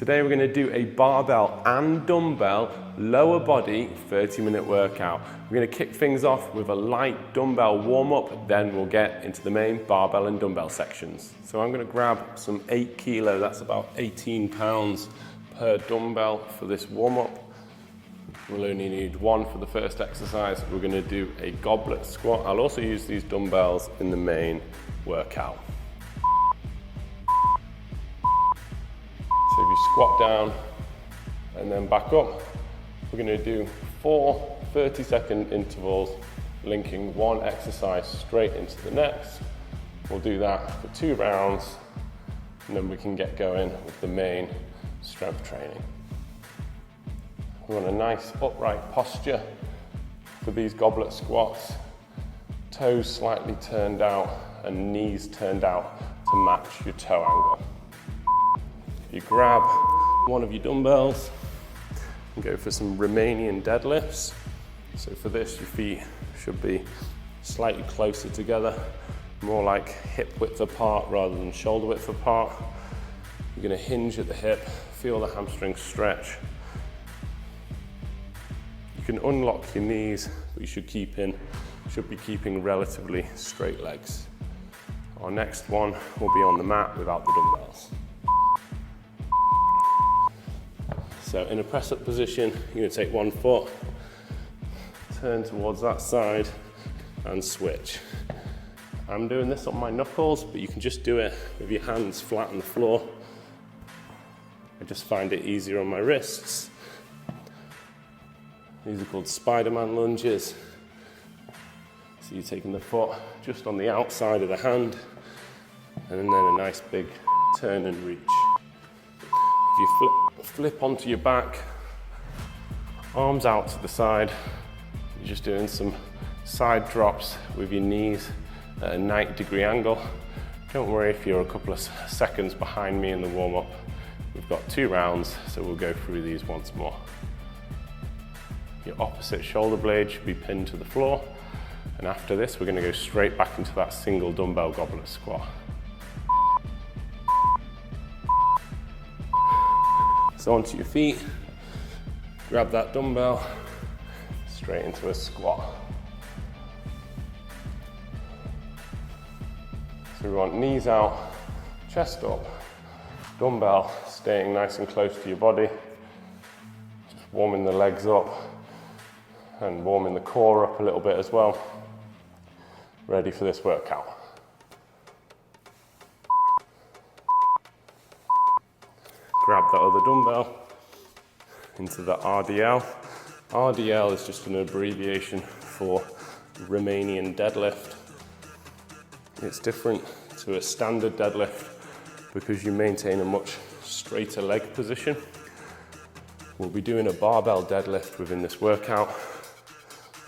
Today we're going to do a barbell and dumbbell lower body 30-minute workout. We're going to kick things off with a light dumbbell warm-up, then we'll get into the main barbell and dumbbell sections. So I'm going to grab some 8 kilo, that's about 18 pounds per dumbbell for this warm-up. We'll only need one for the first exercise. We're going to do a goblet squat. I'll also use these dumbbells in the main workout. So if you squat down and then back up, we're going to do 4 30-second intervals linking one exercise straight into the next. We'll do that for 2 rounds and then we can get going with the main strength training. We want a nice upright posture for these goblet squats, toes slightly turned out and knees turned out to match your toe angle. You grab one of your dumbbells and go for some Romanian deadlifts. So for this, your feet should be slightly closer together, more like hip width apart rather than shoulder width apart. You're going to hinge at the hip, feel the hamstring stretch. You can unlock your knees, but you should be keeping relatively straight legs. Our next one will be on the mat without the dumbbells. So in a press-up position, you're going to take one foot, turn towards that side and switch. I'm doing this on my knuckles, but you can just do it with your hands flat on the floor. I just find it easier on my wrists. These are called Spider-Man lunges. So you're taking the foot just on the outside of the hand and then a nice big turn and reach. If you flip onto your back, arms out to the side, you're just doing some side drops with your knees at a 90-degree angle. Don't worry if you're a couple of seconds behind me in the warm-up. We've got 2 rounds, so we'll go through these once more. Your opposite shoulder blade should be pinned to the floor, and after this we're going to go straight back into that single dumbbell goblet squat. So onto your feet, grab that dumbbell, straight into a squat. So we want knees out, chest up, dumbbell staying nice and close to your body, just warming the legs up and warming the core up a little bit as well. Ready for this workout. Grab that other dumbbell into the RDL. RDL is just an abbreviation for Romanian deadlift. It's different to a standard deadlift because you maintain a much straighter leg position. We'll be doing a barbell deadlift within this workout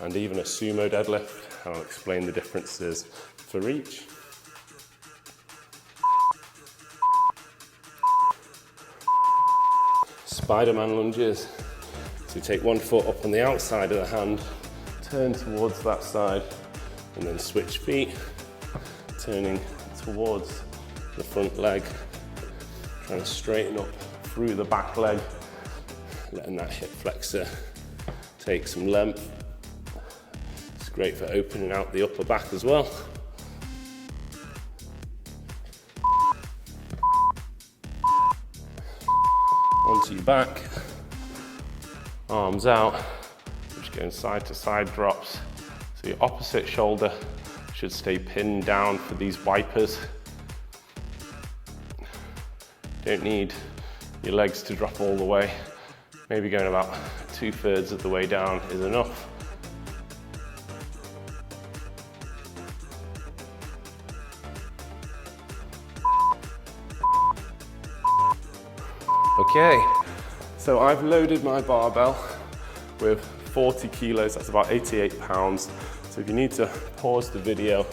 and even a sumo deadlift. I'll explain the differences for each. Spider-Man lunges. So you take one foot up on the outside of the hand, turn towards that side, and then switch feet, turning towards the front leg, trying to straighten up through the back leg, letting that hip flexor take some length. It's great for opening out the upper back as well. Onto your back, arms out, just going side to side drops. So your opposite shoulder should stay pinned down for these wipers. Don't need your legs to drop all the way. Maybe going about 2/3 of the way down is enough. Okay, so I've loaded my barbell with 40 kilos, that's about 88 pounds. So if you need to pause the video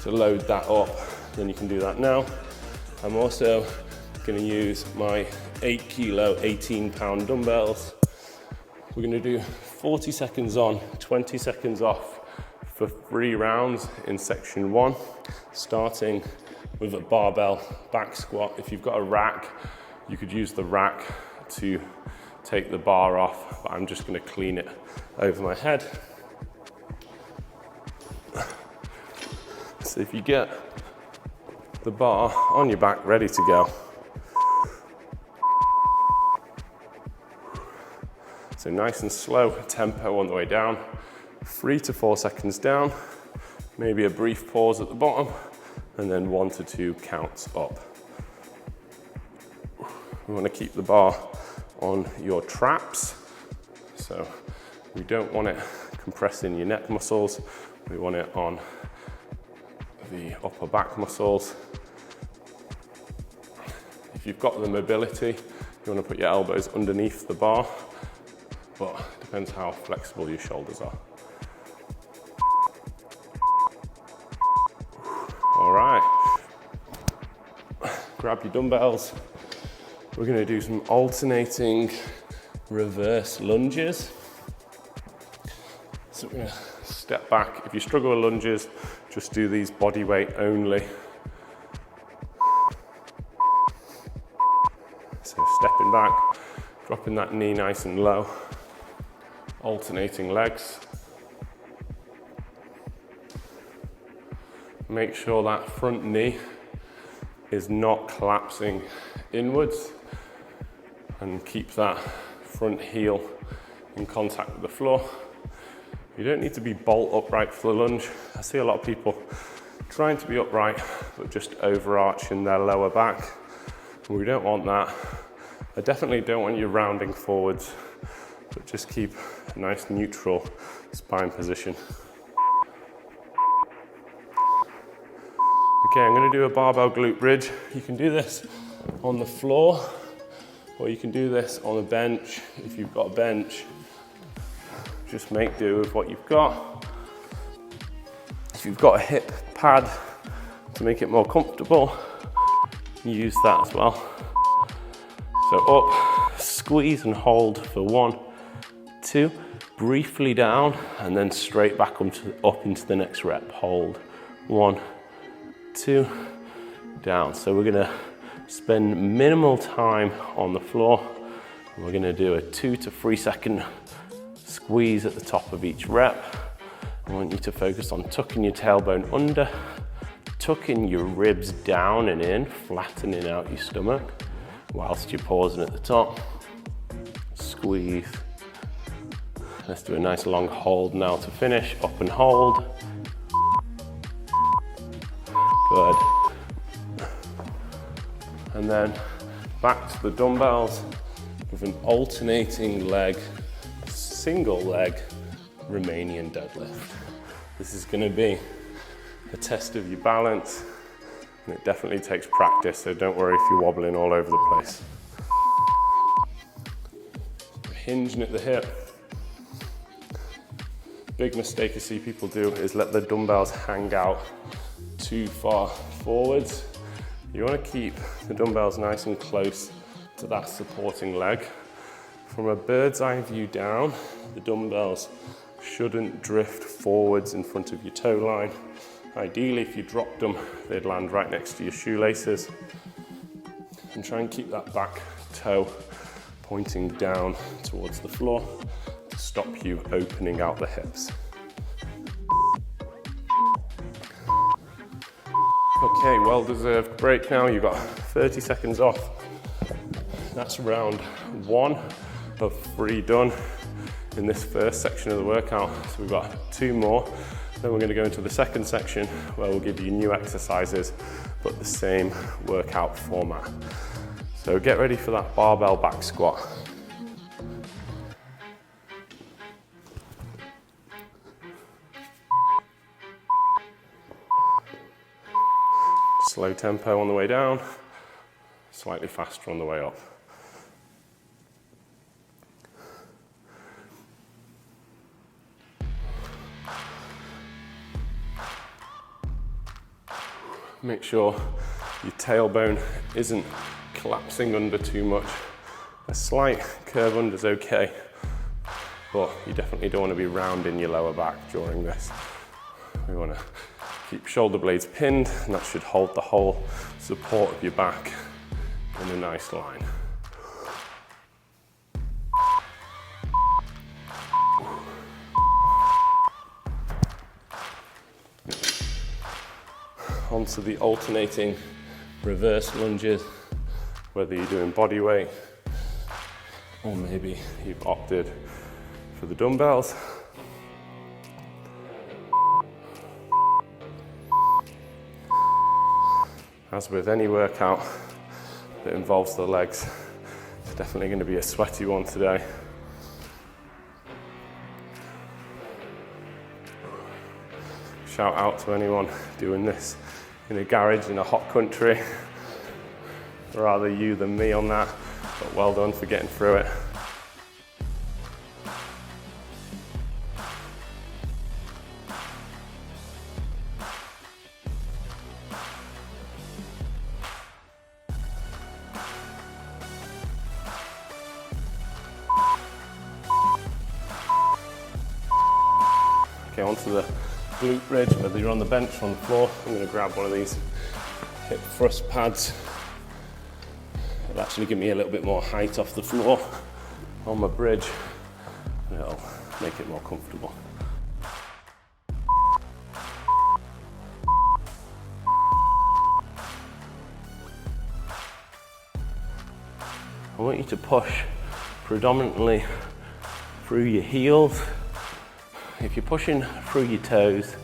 to load that up, then you can do that now. I'm also going to use my 8 kilo, 18 pound dumbbells. We're going to do 40 seconds on, 20 seconds off for 3 rounds in section 1, starting with a barbell back squat. If you've got a rack, You could use the rack to take the bar off, but I'm just going to clean it over my head. So if you get the bar on your back ready to go. So nice and slow tempo on the way down, 3 to 4 seconds down, maybe a brief pause at the bottom, and then 1 to 2 counts up. We want to keep the bar on your traps, so we don't want it compressing your neck muscles, we want it on the upper back muscles. If you've got the mobility, you want to put your elbows underneath the bar, but it depends how flexible your shoulders are. All right, grab your dumbbells. We're going to do some alternating reverse lunges. So we're going to step back. If you struggle with lunges, just do these body weight only. So stepping back, dropping that knee nice and low, alternating legs. Make sure that front knee is not collapsing inwards, and keep that front heel in contact with the floor. You don't need to be bolt upright for the lunge. I see a lot of people trying to be upright, but just overarching their lower back. We don't want that. I definitely don't want you rounding forwards, but just keep a nice neutral spine position. Okay, I'm going to do a barbell glute bridge. You can do this on the floor, or you can do this on a bench. If you've got a bench, just make do with what you've got. If you've got a hip pad to make it more comfortable, use that as well. So up, squeeze and hold for 1, 2, briefly down, and then straight back up into the next rep. Hold, 1, 2, down. So we're gonna spend minimal time on the floor. We're gonna do a 2 to 3 second squeeze at the top of each rep. I want you to focus on tucking your tailbone under, tucking your ribs down and in, flattening out your stomach, whilst you're pausing at the top. Squeeze. Let's do a nice long hold now to finish. Up and hold. Good. And then back to the dumbbells with an alternating leg, single leg Romanian deadlift. This is going to be a test of your balance, and it definitely takes practice, so don't worry if you're wobbling all over the place. Hinging at the hip. Big mistake I see people do is let the dumbbells hang out too far forwards. You want to keep the dumbbells nice and close to that supporting leg. From a bird's eye view down, the dumbbells shouldn't drift forwards in front of your toe line. Ideally, if you dropped them, they'd land right next to your shoelaces. And try and keep that back toe pointing down towards the floor to stop you opening out the hips. Okay, well-deserved break now. You've got 30 seconds off. That's round 1 of 3 done in this first section of the workout. So we've got 2 more. Then we're going to go into the second section where we'll give you new exercises, but the same workout format. So get ready for that barbell back squat. Slow tempo on the way down, slightly faster on the way up. Make sure your tailbone isn't collapsing under too much. A slight curve under is okay, but you definitely don't want to be rounding your lower back during this. We want to keep shoulder blades pinned, and that should hold the whole support of your back in a nice line. Onto the alternating reverse lunges, whether you're doing body weight or maybe you've opted for the dumbbells. As with any workout that involves the legs, it's definitely going to be a sweaty one today. Shout out to anyone doing this in a garage in a hot country. Rather you than me on that, but well done for getting through it. Okay, onto the glute bridge, whether you're on the bench or on the floor. I'm going to grab one of these hip thrust pads. It'll actually give me a little bit more height off the floor on my bridge, and it'll make it more comfortable. I want you to push predominantly through your heels. If you're pushing through your toes,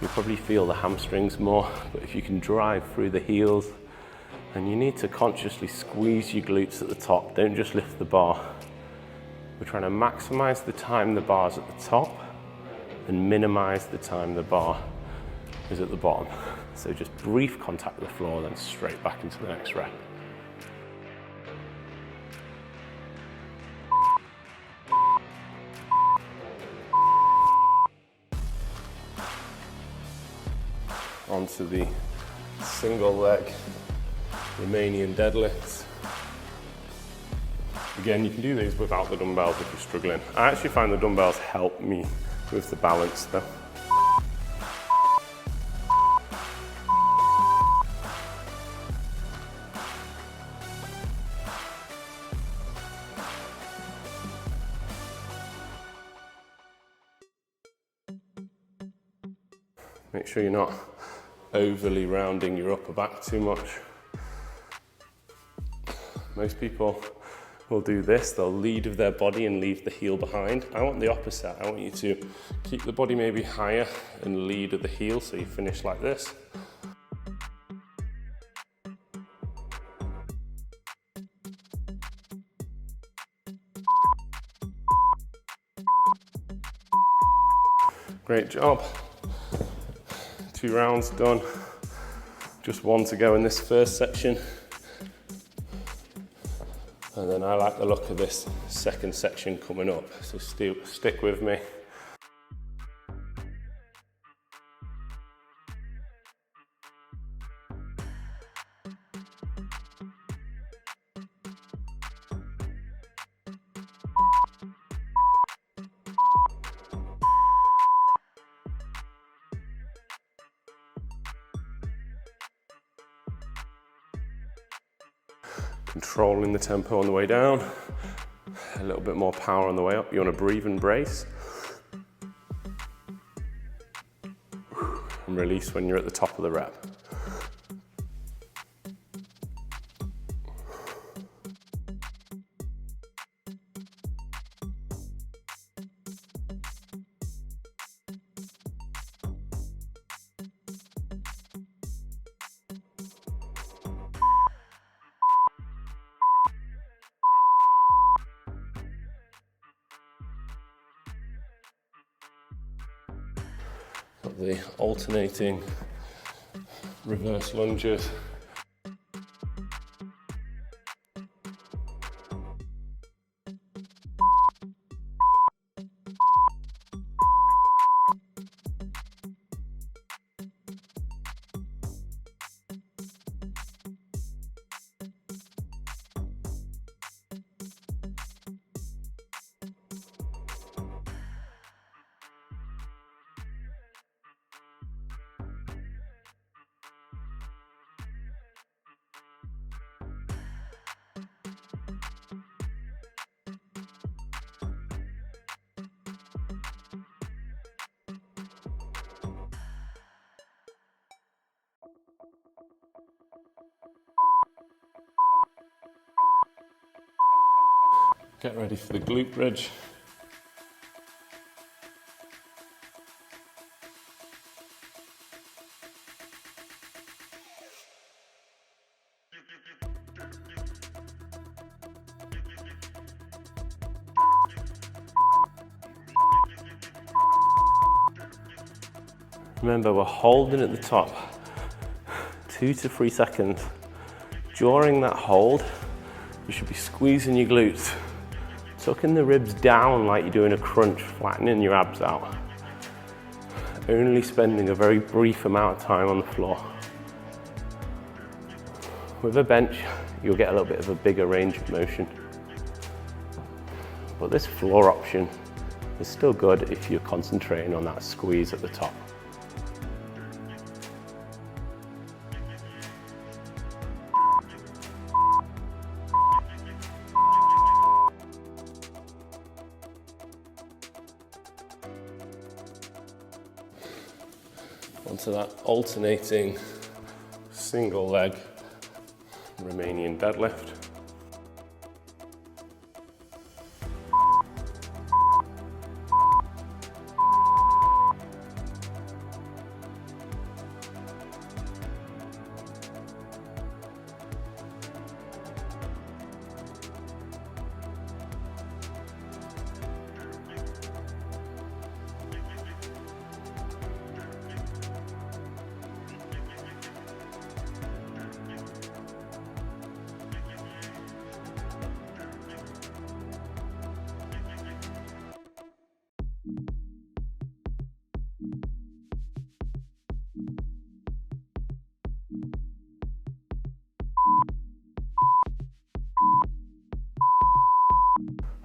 you'll probably feel the hamstrings more, but if you can drive through the heels, and you need to consciously squeeze your glutes at the top, don't just lift the bar. We're trying to maximize the time the bar's at the top and minimize the time the bar is at the bottom. So just brief contact with the floor, then straight back into the next rep. Onto the single leg Romanian deadlifts. Again, you can do these without the dumbbells if you're struggling. I actually find the dumbbells help me with the balance though. Make sure you're not overly rounding your upper back too much. Most people will do this, they'll lead with their body and leave the heel behind. I want the opposite. I want you to keep the body maybe higher and lead with the heel, so you finish like this. Great job. 2 rounds done. Just 1 to go in this first section. And then I like the look of this second section coming up, so stick with me. Controlling the tempo on the way down, a little bit more power on the way up. You want to breathe and brace. And release when you're at the top of the rep. Got the alternating reverse lunges. Get ready for the glute bridge. Remember, we're holding at the top 2 to 3 seconds. During that hold, you should be squeezing your glutes, tucking the ribs down like you're doing a crunch, flattening your abs out. Only spending a very brief amount of time on the floor. With a bench, you'll get a little bit of a bigger range of motion. But this floor option is still good if you're concentrating on that squeeze at the top. Onto that alternating single leg Romanian deadlift.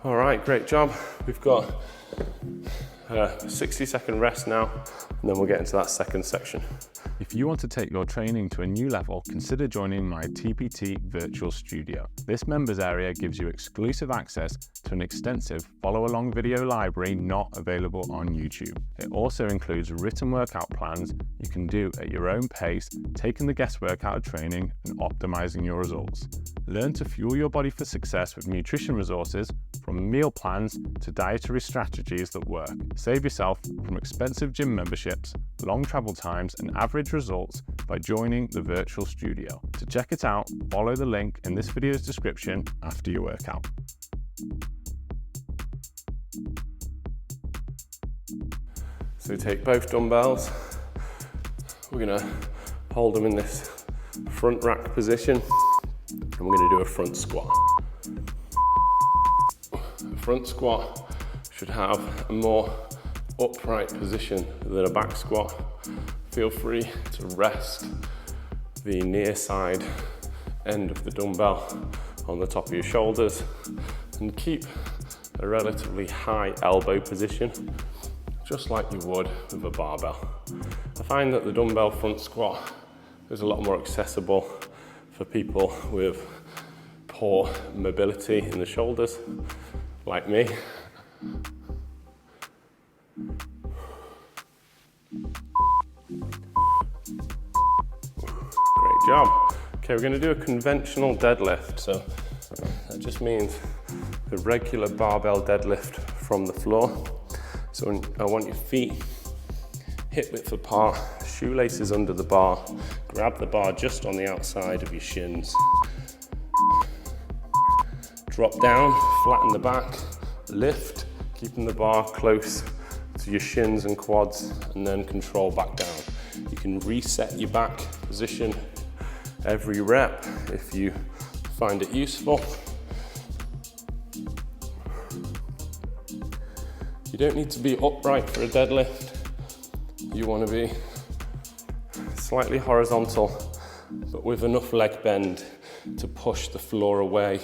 All right, great job. We've got a 60-second rest now, and then we'll get into that second section. If you want to take your training to a new level, consider joining my TPT virtual studio. This members area gives you exclusive access to an extensive follow-along video library not available on YouTube. It also includes written workout plans you can do at your own pace, taking the guesswork out of training and optimizing your results. Learn to fuel your body for success with nutrition resources, from meal plans to dietary strategies that work. Save yourself from expensive gym memberships, long travel times, and average results by joining the virtual studio. To check it out, follow the link in this video's description after your workout. So take both dumbbells. We're gonna hold them in this front rack position, and we're gonna do a front squat. A front squat should have a more upright position than a back squat. Feel free to rest the near side end of the dumbbell on the top of your shoulders and keep a relatively high elbow position, just like you would with a barbell. I find that the dumbbell front squat is a lot more accessible for people with poor mobility in the shoulders, like me. Great job. Okay, we're going to do a conventional deadlift. So that just means the regular barbell deadlift from the floor. So I want your feet hip width apart, shoelaces under the bar. Grab the bar just on the outside of your shins. Drop down, flatten the back, lift, keeping the bar close to your shins and quads, and then control back down. You can reset your back position every rep if you find it useful. You don't need to be upright for a deadlift. You want to be slightly horizontal, but with enough leg bend to push the floor away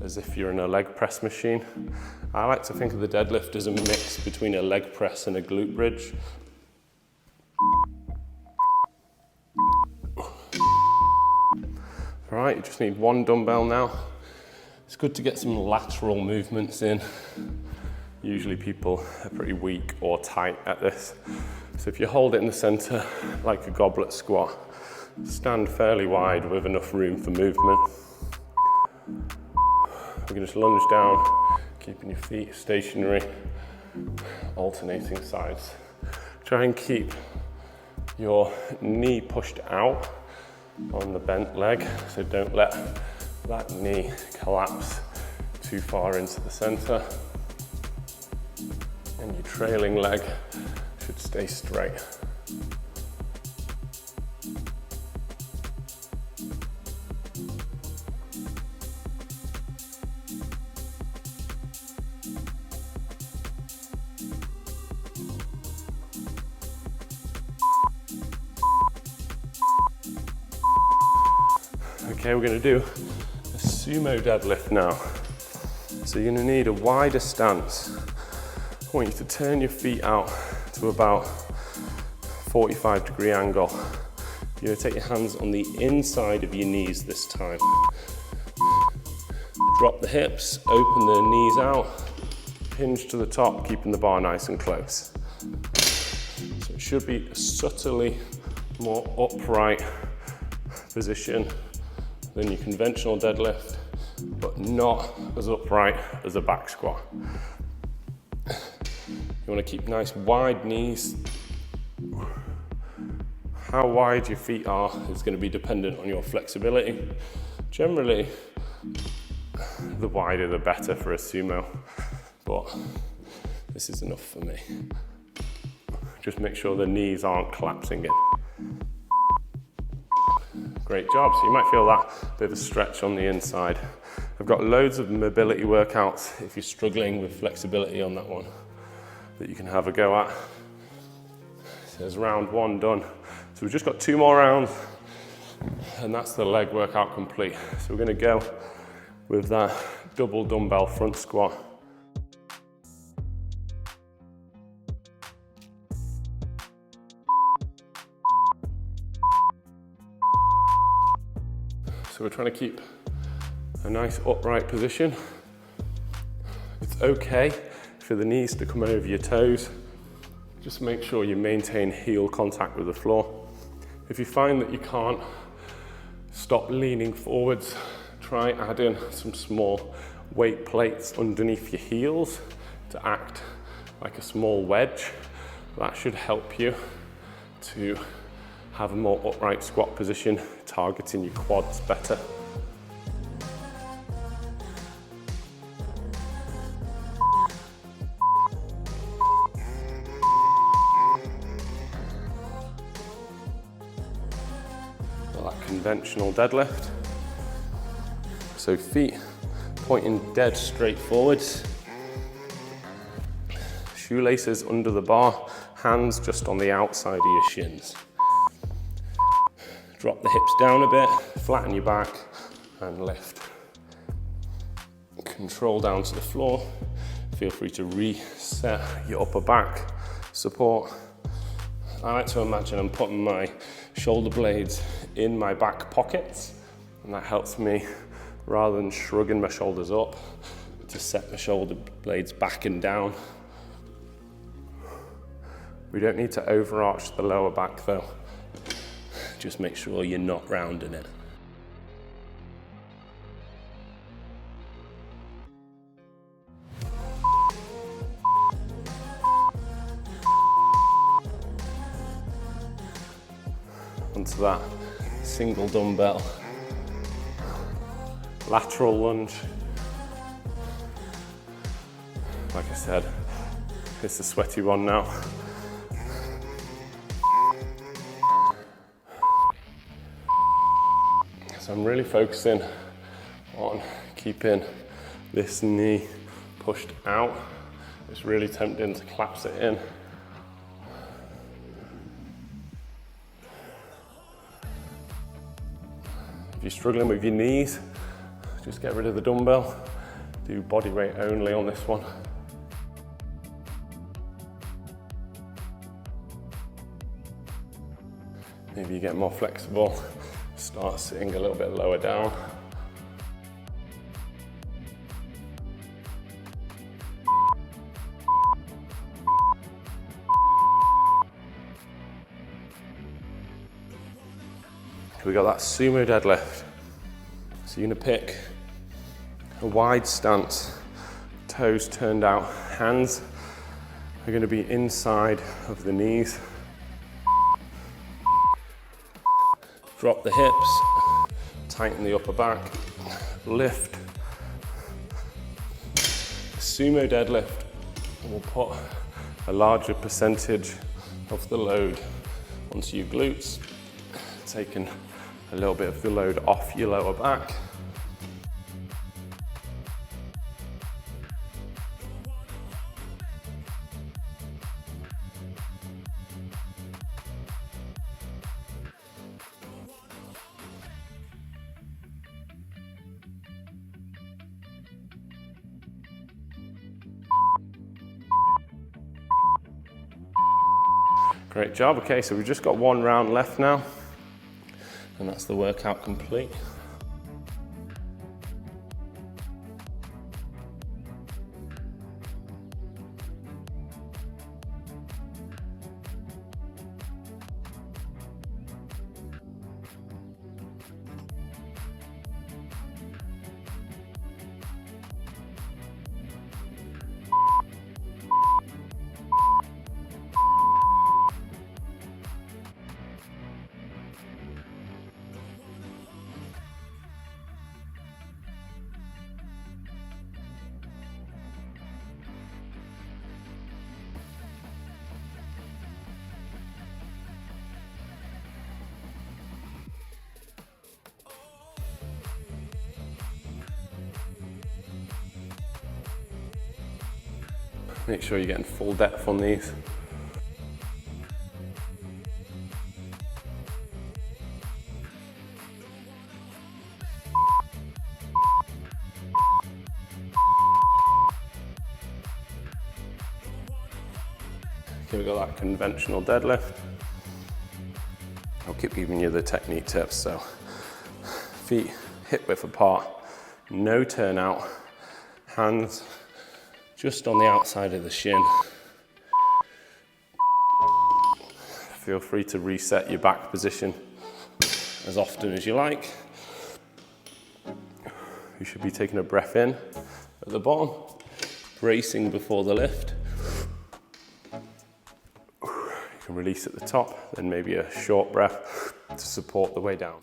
as if you're in a leg press machine. I like to think of the deadlift as a mix between a leg press and a glute bridge. All right, you just need one dumbbell now. It's good to get some lateral movements in. Usually people are pretty weak or tight at this. So if you hold it in the center like a goblet squat, stand fairly wide with enough room for movement. We're gonna just lunge down, keeping your feet stationary, alternating sides. Try and keep your knee pushed out on the bent leg, so don't let that knee collapse too far into the center. And your trailing leg should stay straight. Okay, we're going to do a sumo deadlift now. So you're going to need a wider stance. I want you to turn your feet out to about 45-degree angle. You're going to take your hands on the inside of your knees this time. Drop the hips, open the knees out, hinge to the top, keeping the bar nice and close. So it should be a subtly more upright position than your conventional deadlift, but not as upright as a back squat. You want to keep nice wide knees. How wide your feet are is going to be dependent on your flexibility. Generally, the wider the better for a sumo, but this is enough for me. Just make sure the knees aren't collapsing in. Great job. So you might feel that bit of a stretch on the inside. I've got loads of mobility workouts if you're struggling with flexibility on that one that you can have a go at. So there's round one done. So we've just got 2 more rounds and that's the leg workout complete. So we're going to go with that double dumbbell front squat. So we're trying to keep a nice upright position. It's okay for the knees to come over your toes. Just make sure you maintain heel contact with the floor. If you find that you can't stop leaning forwards, try adding some small weight plates underneath your heels to act like a small wedge. That should help you to have a more upright squat position, targeting your quads better. That conventional deadlift. So feet pointing dead straight forwards. Shoelaces under the bar, hands just on the outside of your shins. Drop the hips down a bit, flatten your back and lift. Control down to the floor. Feel free to reset your upper back support. I like to imagine I'm putting my shoulder blades in my back pockets, and that helps me, rather than shrugging my shoulders up, to set my shoulder blades back and down. We don't need to overarch the lower back though. Just make sure you're not rounding it. Onto that single dumbbell lateral lunge. Like I said, it's a sweaty one now. So I'm really focusing on keeping this knee pushed out. It's really tempting to collapse it in. If you're struggling with your knees, just get rid of the dumbbell. Do body weight only on this one. Maybe you get more flexible, start sitting a little bit lower down. We got that sumo deadlift. So you're gonna pick a wide stance, toes turned out, hands are going to be inside of the knees. Drop the hips, tighten the upper back, lift. Sumo deadlift will put a larger percentage of the load onto your glutes, taking a little bit of the load off your lower back. Great job. Okay, so we've just got one round left now, and that's the workout complete. Make sure you're getting full depth on these. Okay, we've got that conventional deadlift. I'll keep giving you the technique tips. So feet hip width apart, no turnout, hands just on the outside of the shin. Feel free to reset your back position as often as you like. You should be taking a breath in at the bottom, bracing before the lift. You can release at the top, then maybe a short breath to support the way down.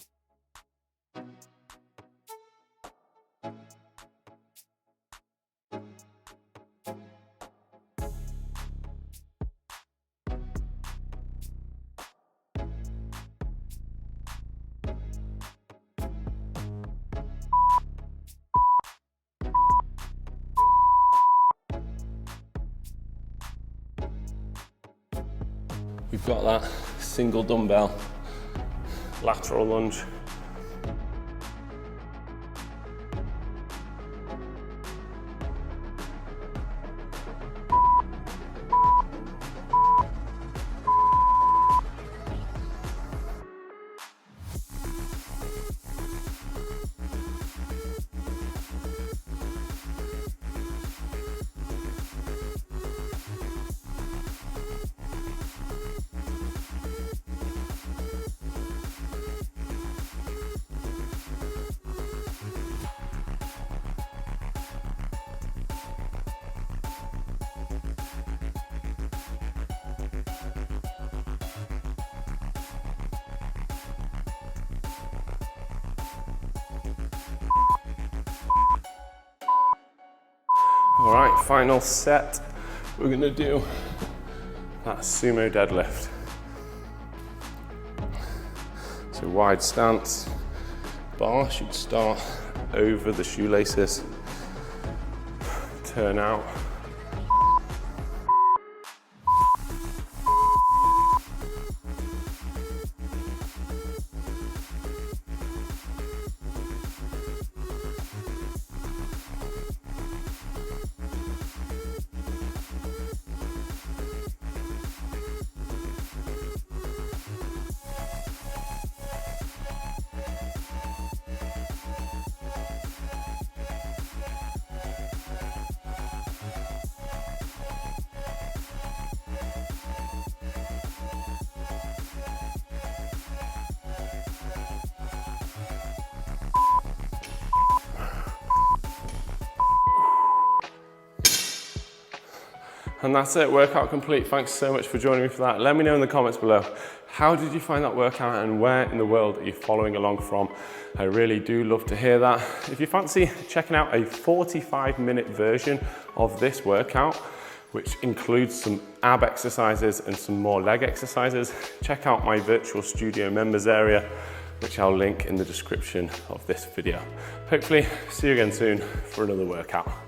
We've got that single dumbbell lateral lunge. All right, final set. We're gonna do that sumo deadlift. So wide stance, bar should start over the shoelaces, turn out. And that's it, workout complete. Thanks so much for joining me for that. Let me know in the comments below, how did you find that workout and where in the world are you following along from? I really do love to hear that. If you fancy checking out a 45-minute version of this workout, which includes some ab exercises and some more leg exercises, check out my virtual studio members area, which I'll link in the description of this video. Hopefully, see you again soon for another workout.